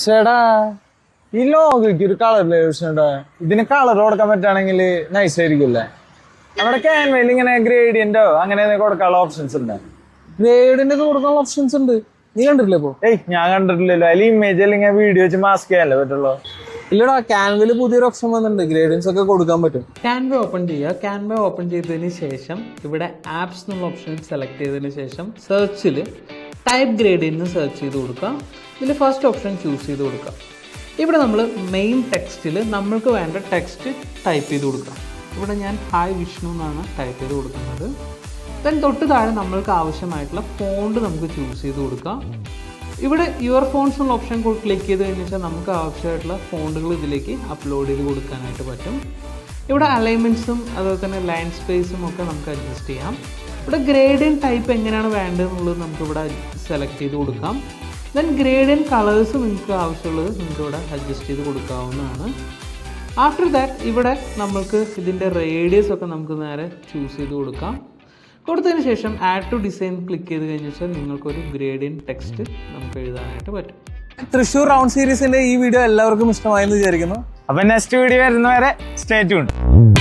ചേടാ ഈ ലോഗോയ്ക്ക് ഒരു കളറില്ലേ ചേട്ടാ, ഇതിന് കളർ കൊടുക്കാൻ പറ്റുകയാണെങ്കിൽ നൈസ് ആയിരിക്കില്ലേ? നമ്മുടെ ക്യാൻവയിൽ ഇങ്ങനെ ഗ്രേഡിയന്റോ അങ്ങനെ കൊടുക്കാനുള്ള ഓപ്ഷൻസ് ഉണ്ട്. ഗ്രേഡിന്റെ കൊടുക്കാനുള്ള ഓപ്ഷൻസ് ഉണ്ട്. നീ കണ്ടിട്ടില്ലേ ഇപ്പൊ? ഞാൻ കണ്ടിട്ടില്ലല്ലോ. അതിൽ ഇമേജ് അല്ലെങ്കിൽ വീഡിയോ വെച്ച് മാസ്ക് ചെയ്യാനല്ലേ പറ്റുള്ളൂ. ഇല്ലടാ, ക്യാൻവയിൽ പുതിയൊരു ഓപ്ഷൻ വന്നിട്ടുണ്ട്, ഗ്രേഡിയൻസ് ഒക്കെ കൊടുക്കാൻ പറ്റും. ക്യാൻവ ഓപ്പൺ ചെയ്യുക. ക്യാൻവ ഓപ്പൺ ചെയ്തതിന് ശേഷം ഇവിടെ ആപ്സ് എന്നുള്ള ഓപ്ഷൻ സെലക്ട് ചെയ്തതിന് ശേഷം സെർച്ചിൽ ടൈപ്പ് ഗ്രേഡിയൻറ്റ് സെർച്ച് ചെയ്ത് കൊടുക്കുക. ഇതിൽ ഫസ്റ്റ് ഓപ്ഷൻ ചൂസ് ചെയ്ത് കൊടുക്കുക. ഇവിടെ നമ്മൾ മെയിൻ ടെക്സ്റ്റിൽ നമ്മൾക്ക് വേണ്ട ടെക്സ്റ്റ് ടൈപ്പ് ചെയ്ത് കൊടുക്കുക. ഇവിടെ ഞാൻ ഹായ് വിഷ്ണു എന്നാണ് ടൈപ്പ് ചെയ്ത് കൊടുക്കുന്നത്. ദെൻ തൊട്ട് താഴെ നമ്മൾക്ക് ആവശ്യമായിട്ടുള്ള ഫോണ്ട് നമുക്ക് ചൂസ് ചെയ്ത് കൊടുക്കാം. ഇവിടെ യുവർ ഫോൺസ് എന്നുള്ള ഓപ്ഷൻ ക്ലിക്ക് ചെയ്ത് കഴിഞ്ഞാൽ നമുക്ക് ആവശ്യമായിട്ടുള്ള ഫോണ്ടുകൾ ഇതിലേക്ക് അപ്ലോഡ് ചെയ്ത് കൊടുക്കാനായിട്ട് പറ്റും. ഇവിടെ അലൈൻമെൻറ്റ്സും അതുപോലെ തന്നെ ലൈൻ സ്പേസും ഒക്കെ നമുക്ക് അഡ്ജസ്റ്റ് ചെയ്യാം. ഇവിടെ ഗ്രേഡിയൻ ടൈപ്പ് എങ്ങനെയാണ് വേണ്ടതെന്നുള്ളത് നമുക്കിവിടെ സെലക്ട് ചെയ്ത് കൊടുക്കാം. ദെൻ ഗ്രേഡിയൻ കളേഴ്സ് നിങ്ങൾക്ക് ആവശ്യമുള്ളത് നിങ്ങൾക്കിവിടെ അഡ്ജസ്റ്റ് ചെയ്ത് കൊടുക്കാവുന്നതാണ്. ആഫ്റ്റർ ദാറ്റ് ഇവിടെ നമ്മൾക്ക് ഇതിൻ്റെ റേഡിയസ് ഒക്കെ നമുക്ക് നേരെ ചൂസ് ചെയ്ത് കൊടുക്കാം. കൊടുത്തതിന് ശേഷം ആഡ് ടു ഡിസൈൻ ക്ലിക്ക് ചെയ്ത് കഴിഞ്ഞാൽ നിങ്ങൾക്കൊരു ഗ്രേഡിയൻ ടെക്സ്റ്റ് നമുക്ക് എഴുതാനായിട്ട് പറ്റും. തൃശ്ശൂർ റൗണ്ട് സീരീസിന്റെ ഈ വീഡിയോ എല്ലാവർക്കും ഇഷ്ടമായെന്ന് വിചാരിക്കുന്നു. അപ്പൊ നെക്സ്റ്റ് വീഡിയോ വരുന്നവരെ സ്റ്റേ ട്യൂൺഡ്.